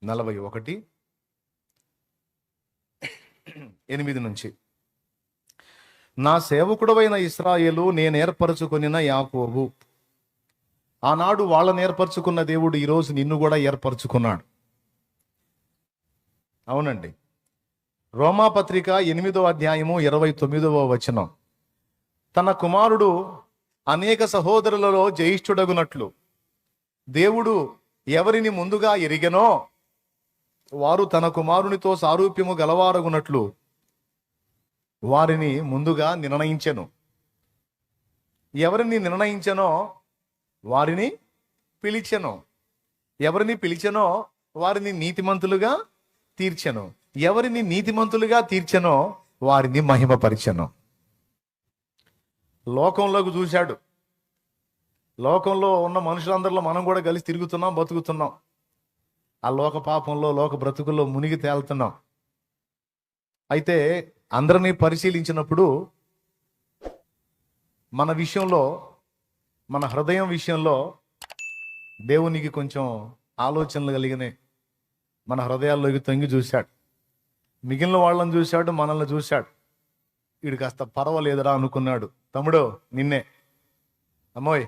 41:8 నుంచి. నా సేవకుడవైన ఇశ్రాయేలు నేను ఏర్పరచుకొనిన యాకోబు. ఆనాడు వాళ్ళని ఏర్పరచుకున్న దేవుడు ఈరోజు నిన్ను కూడా ఏర్పరచుకున్నాడు. అవునండి. రోమాపత్రిక 8:29 తన కుమారుడు అనేక సహోదరులలో జ్యేష్ఠుడగునట్లు దేవుడు ఎవరిని ముందుగా ఎరిగెనో వారు తన కుమారునితో సారూప్యము గలవారగునట్లు వారిని ముందుగా నిర్ణయించెను. ఎవరిని నిర్ణయించెనో వారిని పిలిచెను. ఎవరిని పిలిచెనో వారిని నీతిమంతులుగా తీర్చెను. ఎవరిని నీతిమంతులుగా తీర్చెనో వారిని మహిమపరిచెను. లోకంలోకి చూశాడు. లోకంలో ఉన్న మనుషులందరిలో మనం కూడా కలిసి తిరుగుతున్నాం, బతుకుతున్నాం. ఆ లోక పాపంలో, లోక బ్రతుకుల్లో మునిగి తేలుతున్నాం. అయితే అందరినీ పరిశీలించినప్పుడు మన విషయంలో, మన హృదయం విషయంలో దేవునికి కొంచెం ఆలోచనలు కలిగినాయి. మన హృదయాల్లోకి తొంగి చూశాడు. మిగిలిన వాళ్ళని చూశాడు, మనల్ని చూశాడు. వీడు కాస్త పర్వాలేదురా అనుకున్నాడు. తమ్ముడు నిన్నే, అమ్మోయ్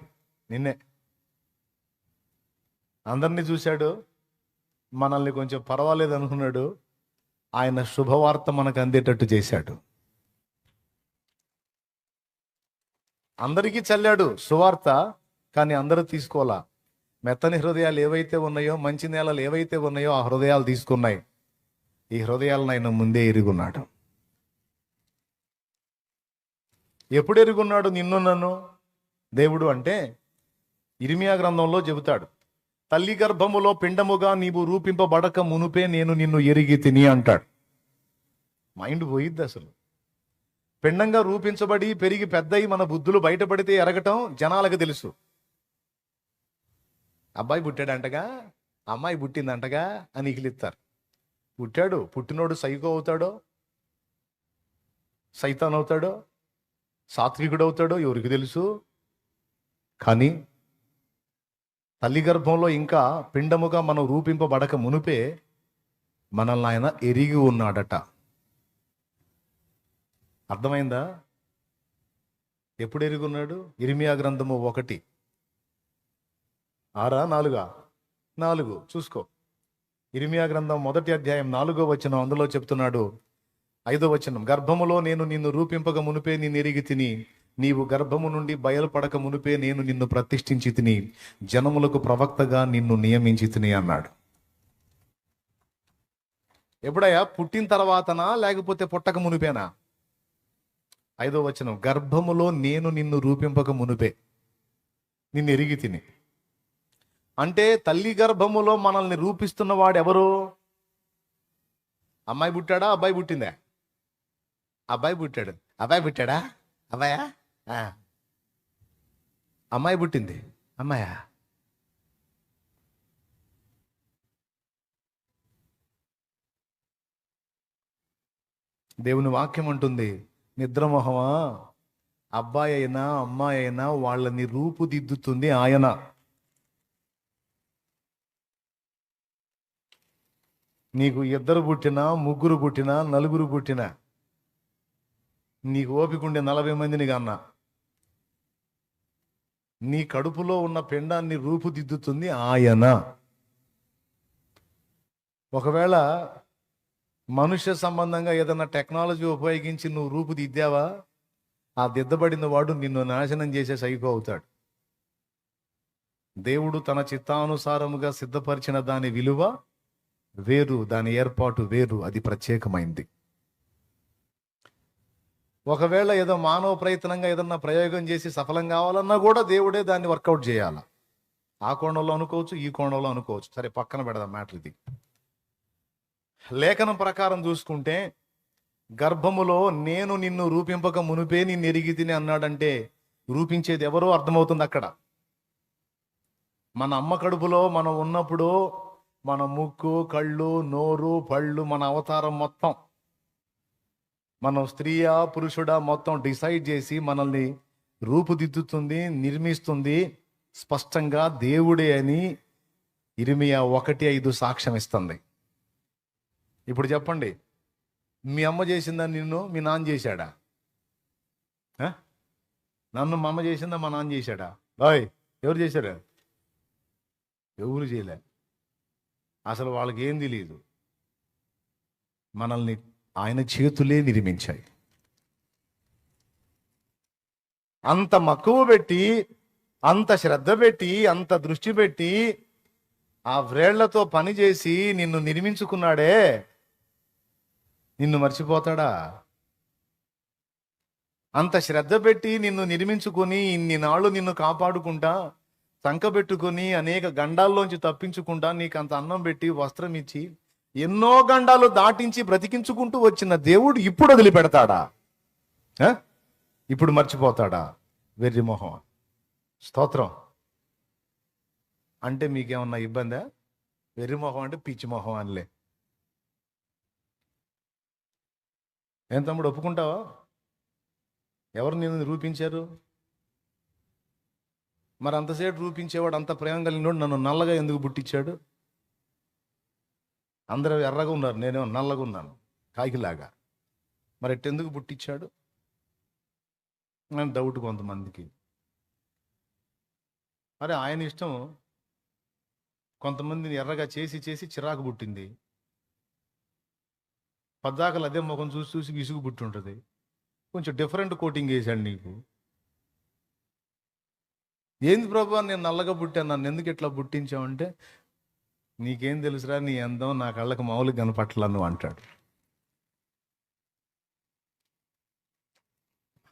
నిన్నే. అందరినీ చూశాడు, మనల్ని కొంచెం పర్వాలేదు అనుకున్నాడు. ఆయన శుభవార్త మనకు అందేటట్టు చేశాడు. అందరికీ చల్లాడు సువార్త, కానీ అందరూ తీసుకోవాలా. మెత్తని హృదయాలు ఏవైతే ఉన్నాయో, మంచి నేలలు ఏవైతే ఉన్నాయో ఆ హృదయాలు తీసుకున్నాయి. ఈ హృదయాలను ఆయన ముందే ఎరుగున్నాడు. ఎప్పుడు ఎరుగున్నాడు నిన్ను నన్ను దేవుడు అంటే ఇర్మియా గ్రంథంలో చెబుతాడు. తల్లి గర్భములో పిండముగా నీవు రూపింపబడక మునుపే నేను నిన్ను ఎరిగి తిని అంటాడు. మైండ్ పోయిద్ది అసలు. పిండంగా రూపించబడి పెరిగి పెద్దయి మన బుద్ధులు బయటపడితే ఎరగటం జనాలకు తెలుసు. అబ్బాయి పుట్టాడంటగా, అమ్మాయి పుట్టిందంటగా అని ఇకిలిస్తారు. పుట్టాడు, పుట్టినోడు సైకో అవుతాడో, సైతాన్ అవుతాడో, సాత్వికుడు అవుతాడో ఎవరికి తెలుసు. కానీ తల్లి గర్భంలో ఇంకా పిండముగా మనం రూపింపబడక మునుపే మనల్ని ఆయన ఎరిగి ఉన్నాడట. అర్థమైందా? ఎప్పుడు ఎరిగి ఉన్నాడు? ఇర్మియా గ్రంథము 1:4 చూసుకో. ఇర్మియా గ్రంథం 1:4 అందులో చెప్తున్నాడు. 5 గర్భములో నేను నిన్ను రూపింపక మునుపే నిన్ను ఎరిగి తిని, నీవు గర్భము నుండి బయలుపడక మునుపే నేను నిన్ను ప్రతిష్ఠించి తిని, జనములకు ప్రవక్తగా నిన్ను నియమించి తిని అన్నాడు. ఎప్పుడయ్యా? పుట్టిన తర్వాతనా లేకపోతే పుట్టక మునిపేనా? 5 గర్భములో నేను నిన్ను రూపింపక మునుపే నిన్ను ఎరిగి తిని. అంటే తల్లి గర్భములో మనల్ని రూపిస్తున్న వాడు ఎవరు? అమ్మాయి పుట్టాడా, అబ్బాయి పుట్టిందా? అబ్బాయి పుట్టాడు. అబ్బాయి పుట్టాడా? అబ్బాయా? అమ్మాయి పుట్టింది. అమ్మాయా? దేవుని వాక్యం అంటుంది, నిద్రమోహమా, అబ్బాయి అయినా అమ్మాయి అయినా వాళ్ళని రూపుదిద్దుతుంది ఆయన. నీకు 2 పుట్టినా, 3 పుట్టినా, 4 పుట్టినా, నీకు ఓపిక ఉండే 40 మందిని కన్నా, నీ కడుపులో ఉన్న పిండాన్ని రూపుదిద్దుతుంది ఆయన. ఒకవేళ మనుష్య సంబంధంగా ఏదైనా టెక్నాలజీ ఉపయోగించి నువ్వు రూపుదిద్దావా, ఆ దిద్దబడిన వాడు నిన్ను నాశనం చేసే సైకో అవుతాడు. దేవుడు తన చిత్తానుసారముగా సిద్ధపరిచిన దాని విలువ వేరు, దాని ఏర్పాటు వేరు, అది ప్రత్యేకమైంది. ఒకవేళ ఏదో మానవ ప్రయత్నంగా ఏదన్నా ప్రయోగం చేసి సఫలం కావాలన్నా కూడా దేవుడే దాన్ని వర్కౌట్ చేయాలి. ఆ కోణంలో అనుకోవచ్చు, ఈ కోణంలో అనుకోవచ్చు. సరే, పక్కన పెడదాం మ్యాటర్ ఇది. లేఖనం ప్రకారం చూసుకుంటే గర్భములో నేను నిన్ను రూపింపక మునుపే నిన్ను ఎరిగి తిని అన్నాడంటే రూపించేది ఎవరో అర్థమవుతుంది అక్కడ. మన అమ్మ కడుపులో మనం ఉన్నప్పుడు మన ముక్కు, కళ్ళు, నోరు, పళ్ళు, మన అవతారం మొత్తం, మనం స్త్రీయా పురుషుడా మొత్తం డిసైడ్ చేసి మనల్ని రూపుదిద్దుతుంది, నిర్మిస్తుంది స్పష్టంగా దేవుడే అని ఇర్మియా 1:5 సాక్ష్యం ఇస్తుంది. ఇప్పుడు చెప్పండి, మీ అమ్మ చేసిందా నిన్ను, మీ నాన్న చేశాడా? ఆ? నన్ను మా అమ్మ చేసిందా, మా నాన్న చేశాడా? బాయ్, ఎవరు చేశారు? ఎవరు చేయలే. అసలు వాళ్ళకి ఏం తెలియదు. మనల్ని ఆయన చేతులే నిర్మించాయి. అంత మక్కువ పెట్టి, అంత శ్రద్ధ పెట్టి, అంత దృష్టి పెట్టి ఆ వ్రేళ్లతో పని చేసి నిన్ను నిర్మించుకున్నాడే, నిన్ను మర్చిపోతాడా? అంత శ్రద్ధ పెట్టి నిన్ను నిర్మించుకొని ఇన్ని నాళ్ళు నిన్ను కాపాడుకుంటా, సంకబెట్టుకొని అనేక గండాల్లోంచి తప్పించుకుంటా, నీకు అంత అన్నం పెట్టి వస్త్రం ఇచ్చి ఎన్నో గండాలు దాటించి బ్రతికించుకుంటూ వచ్చిన దేవుడు ఇప్పుడు వదిలిపెడతాడా? ఇప్పుడు మర్చిపోతాడా? వెర్రి మొహం. స్తోత్రం. అంటే మీకేమన్నా ఇబ్బందా? వెర్రి మొహం అంటే పిచ్చి మొహం అనిలే. ఏం తమ్ముడు, ఒప్పుకుంటావా? ఎవరు నిన్ను నిరూపించారు? మరి అంతసేపు రూపించేవాడు, అంత ప్రేమ కలిగినోడు నన్ను నల్లగా ఎందుకు పుట్టించాడు? అందరూ ఎర్రగా ఉన్నారు, నేనేమో నల్లగా ఉన్నాను కాకిలాగా. మరి ఎట్టెందుకు పుట్టించాడు అని డౌట్ కొంతమందికి. అరే ఆయన ఇష్టం. కొంతమందిని ఎర్రగా చేసి చేసి చిరాకు పుట్టింది. పద్దాకలు అదే ముఖం చూసి చూసి విసుగు పుట్టి ఉంటుంది. కొంచెం డిఫరెంట్ కోటింగ్ వేసాడు నీకు. ఏంది ప్రభు, నేను నల్లగా పుట్టాను, నన్ను ఎందుకు ఇట్లా పుట్టించావంటే, నీకేం తెలుసురా, నీ అందం నా కళ్ళకు మామూలుగా కనపట్ల నువ్వు అంటాడు.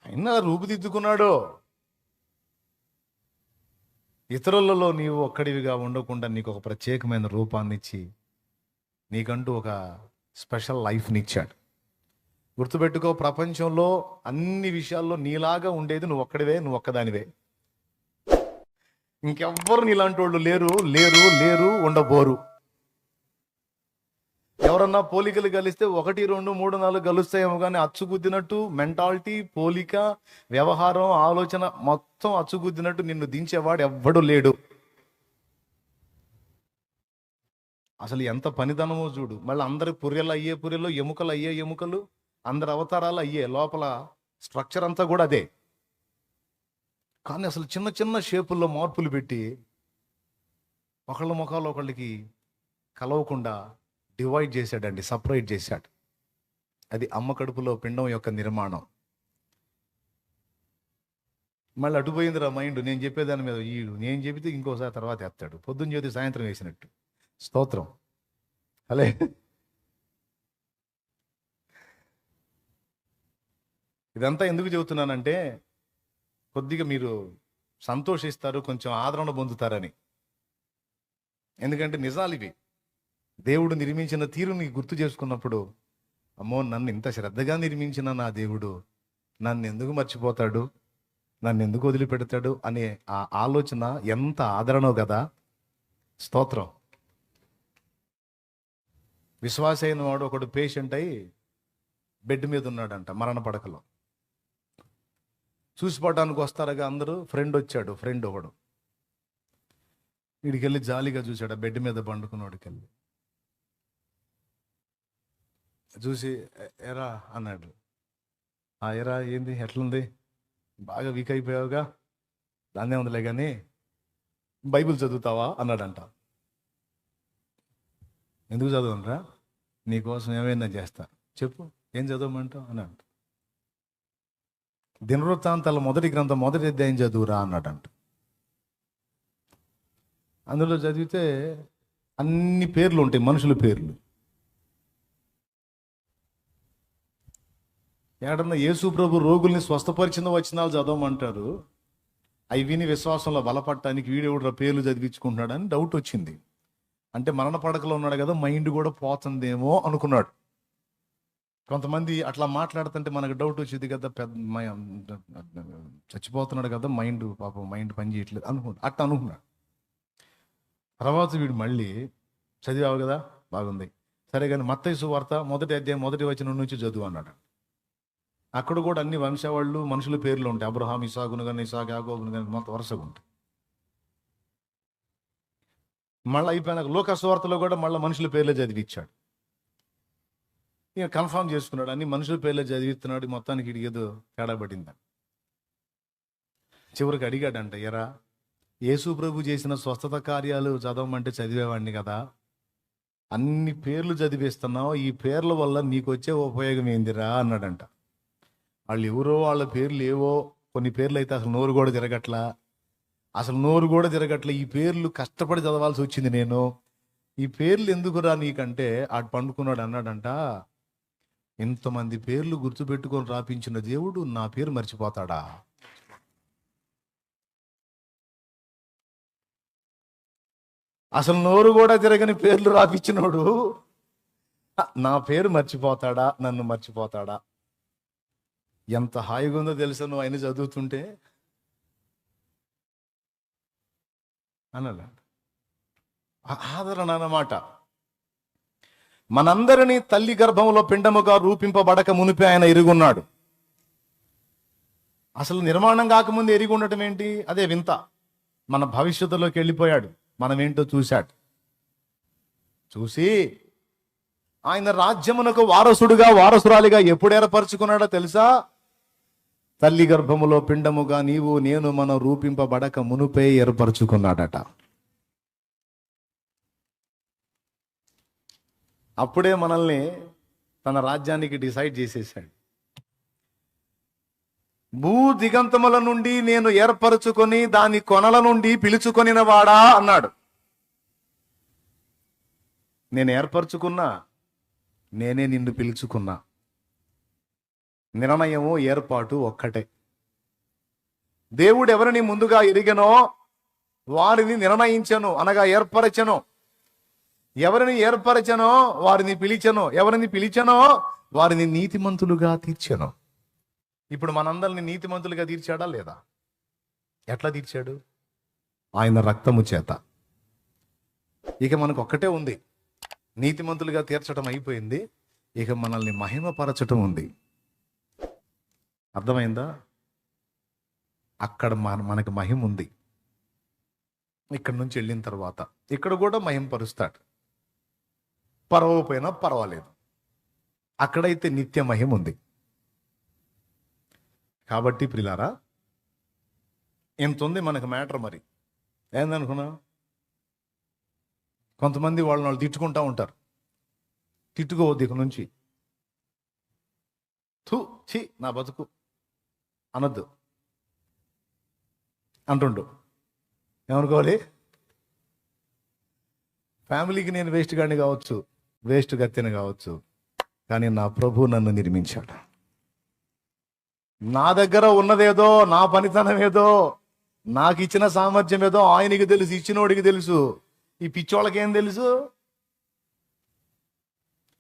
అయినా రూపుదిద్దుకున్నాడు. ఇతరులలో నీవు ఒక్కడివిగా ఉండకుండా నీకు ఒక ప్రత్యేకమైన రూపాన్ని ఇచ్చి నీకంటూ ఒక స్పెషల్ లైఫ్ని ఇచ్చాడు. గుర్తుపెట్టుకో, ప్రపంచంలో అన్ని విషయాల్లో నీలాగా ఉండేది నువ్వు ఒక్కడివే, నువ్వు ఒక్కదానివే. ఇంకెవ్వరు నీలాంటి వాళ్ళు లేరు, లేరు, లేరు, ఉండబోరు. ఎవరన్నా పోలికలు కలిస్తే 1, 2, 3, 4 కలుస్తాయేమో, కానీ అచ్చుగుద్దినట్టు మెంటాలిటీ, పోలిక, వ్యవహారం, ఆలోచన మొత్తం అచ్చుగుద్దినట్టు నిన్ను దించేవాడు ఎవ్వడు లేడు. అసలు ఎంత పనిదనమో చూడు. మళ్ళీ అందరి పుర్రెలు అయ్యే పుర్రెలు, ఎముకలు అయ్యే ఎముకలు, అందరి అవతారాలు అయ్యే, లోపల స్ట్రక్చర్ అంతా కూడా అదే. కానీ అసలు చిన్న చిన్న షేపుల్లో మార్పులు పెట్టి ఒకళ్ళ ముఖాలు ఒకళ్ళకి కలవకుండా డివైడ్ చేశాడండి, సపరేట్ చేశాడు. అది అమ్మ కడుపులో పిండం యొక్క నిర్మాణం. మళ్ళీ అటుపోయిందిరా మైండ్. నేను చెప్పేదాని మీద ఈడు, నేను చెబితే ఇంకోసారి తర్వాత ఎత్తాడు. పొద్దున్న చేతి సాయంత్రం వేసినట్టు. స్తోత్రం. అలే, ఇదంతా ఎందుకు చెబుతున్నానంటే, కొద్దిగా మీరు సంతోషిస్తారు, కొంచెం ఆదరణ పొందుతారని. ఎందుకంటే నిజాలు ఇవి. దేవుడు నిర్మించిన తీరుని గుర్తు చేసుకున్నప్పుడు, అమ్మో, నన్ను ఇంత శ్రద్ధగా నిర్మించిన నా దేవుడు నన్ను ఎందుకు మర్చిపోతాడు, నన్ను ఎందుకు వదిలిపెడతాడు అనే ఆ ఆలోచన ఎంత ఆదరణో కదా. స్తోత్రం. విశ్వాస అయిన వాడు ఒకడు పేషెంట్ అయి బెడ్ మీద ఉన్నాడంట, మరణ పడకలో. చూసిపోవడానికి వస్తారుగా అందరూ. ఫ్రెండ్ వచ్చాడు, ఫ్రెండ్ ఒకడు. వీడికెళ్ళి జాలీగా చూశాడు ఆ బెడ్ మీద పండుకున్నోడికి వెళ్ళి. చూసి ఎరా అన్నాడు. ఎరా ఏంది, ఎట్లుంది, బాగా వీక్ అయిపోయావుగా, దాన్నే ఉందిలే కానీ బైబిల్ చదువుతావా అన్నాడంట. ఎందుకు చదవనరా, నీకోసం ఏమైనా చేస్తా, చెప్పు, ఏం చదవమంటావు అన్నాడు. దినవృత్తాంతాల 1వ గ్రంథం 1వ అధ్యాయం చదువురా అన్నాడంట. అందులో చదివితే అన్ని పేర్లు ఉంటాయి, మనుషుల పేర్లు. ఏడన్నా యేసు ప్రభు రోగుల్ని స్వస్థపరిచిన వచనాలు చదవమంటారు. అవి విని విశ్వాసంలో బలపడటానికి వీడెవడ పేర్లు చదివించుకుంటున్నాడని డౌట్ వచ్చింది. అంటే మరణ పడకలో ఉన్నాడు కదా, మైండ్ కూడా పోతుందేమో అనుకున్నాడు. కొంతమంది అట్లా మాట్లాడుతుంటే మనకు డౌట్ వచ్చింది కదా, చచ్చిపోతున్నాడు కదా, మైండ్ పాపం మైండ్ పని చేయట్లేదు అట్లా అనుకున్నాడు. తర్వాత వీడు మళ్ళీ చదివావు కదా, బాగుంది, సరే కానీ మత్తయి సువార్త 1వ అధ్యాయం 1వ వచనం నుంచి చదువు అన్నాడు. అక్కడ కూడా అన్ని వంశావాళ్ళు, మనుషుల పేర్లు ఉంటాయి. అబ్రహాం, ఇసాకును కానీ, ఇసాక్, యాకోబును కానీ, మొత్తం వరుసగా ఉంటాయి. మళ్ళీ అయిపోయినాక లోక సువార్తలో కూడా మళ్ళీ మనుషుల పేర్లే చదివిచ్చాడు. ఇక కన్ఫర్మ్ చేసుకున్నాడు, అన్ని మనుషుల పేర్లే చదివిస్తున్నాడు, మొత్తానికి ఇడికి ఏదో తేడా పడింది. చివరికి అడిగాడంట, ఎరా యేసు ప్రభు చేసిన స్వస్థత కార్యాలు చదవమంటే చదివేవాడిని కదా, అన్ని పేర్లు చదివేస్తున్నావు, ఈ పేర్ల వల్ల నీకు వచ్చే ఉపయోగం ఏందిరా అన్నాడంట. వాళ్ళు ఎవరో వాళ్ళ పేర్లు ఏవో, కొన్ని పేర్లు అయితే అసలు నోరు కూడా తిరగట్లా, ఈ పేర్లు కష్టపడి చదవాల్సి వచ్చింది నేను, ఈ పేర్లు ఎందుకురా నీకంటే ఆడు పండుకున్నాడు అన్నాడంట, ఇంతమంది పేర్లు గుర్తుపెట్టుకొని రాపించిన దేవుడు నా పేరు మర్చిపోతాడా? అసలు నోరు కూడా తిరగని పేర్లు రాపించినోడు నా పేరు మర్చిపోతాడా, నన్ను మర్చిపోతాడా? ఎంత హాయిగా ఉందో తెలుసా నువ్వు ఆయన చదువుతుంటే అన్నలా. ఆదరణ అన్నమాట. మనందరినీ తల్లి గర్భంలో పిండముగా రూపింపబడక మునిపే ఆయన ఎరుగున్నాడు. అసలు నిర్మాణం కాకముందు ఎరిగి ఉండటం ఏంటి? అదే వింత. మన భవిష్యత్తులోకి వెళ్ళిపోయాడు, మనం ఏంటో చూశాడు. చూసి ఆయన రాజ్యమునకు వారసుడుగా వారసురాలిగా ఎప్పుడు ఏర్పరచుకున్నాడో తెలుసా? తల్లి గర్భములో పిండముగా నీవు నేను మనం రూపింపబడక మునుపే ఏర్పరచుకున్నాడట. అప్పుడే మనల్ని తన రాజ్యానికి డిసైడ్ చేసేసాడు. భూ దిగంతముల నుండి నేను ఏర్పరచుకొని దాని కొనల నుండి పిలుచుకొనిన వాడా అన్నాడు. నేను ఏర్పరచుకున్నా, నేనే నిన్ను పిలుచుకున్నా. నిర్ణయము ఏర్పాటు ఒక్కటే. దేవుడు ఎవరిని ముందుగా ఎరిగెనో వారిని నిర్ణయించెను, అనగా ఏర్పరచెను. ఎవరిని ఏర్పరచెనో వారిని పిలిచెను, ఎవరిని పిలిచెనో వారిని నీతిమంతులుగా తీర్చెను. ఇప్పుడు మనందరిని నీతిమంతులుగా తీర్చాడా లేదా? ఎట్లా తీర్చాడు? ఆయన రక్తము చేత. ఇక మనకు ఒక్కటే ఉంది, నీతిమంతులుగా తీర్చడం అయిపోయింది, ఇక మనల్ని మహిమపరచటం ఉంది. అర్థమైందా? అక్కడ మనకు మహిమ ఉంది. ఇక్కడి నుంచి వెళ్ళిన తర్వాత ఇక్కడ కూడా మహిమపరుస్తాడు. పరవపోయినా పర్వాలేదు, అక్కడైతే నిత్య మహిమ ఉంది. కాబట్టి ప్రిలారా, ఎంత ఉంది మనకు మ్యాటర్. మరి ఏందనుకున్నా, కొంతమంది వాళ్ళు తిట్టుకుంటా ఉంటారు. తిట్టుకోవద్దు ఇక నుంచి, థూ ఛీ నా బతుకు అనొద్దు అంటుండు. ఏమనుకోవాలి? ఫ్యామిలీకి నేను వేస్ట్ గాడిని కావచ్చు, వేస్ట్ గత్తెని కావచ్చు, కానీ నా ప్రభు నన్ను నిర్మించాడు. నా దగ్గర ఉన్నదేదో, నా పనితనం ఏదో, నాకు ఇచ్చిన సామర్థ్యం ఏదో ఆయనకి తెలుసు, ఇచ్చినోడికి తెలుసు. ఈ పిచ్చోళ్ళకేం తెలుసు?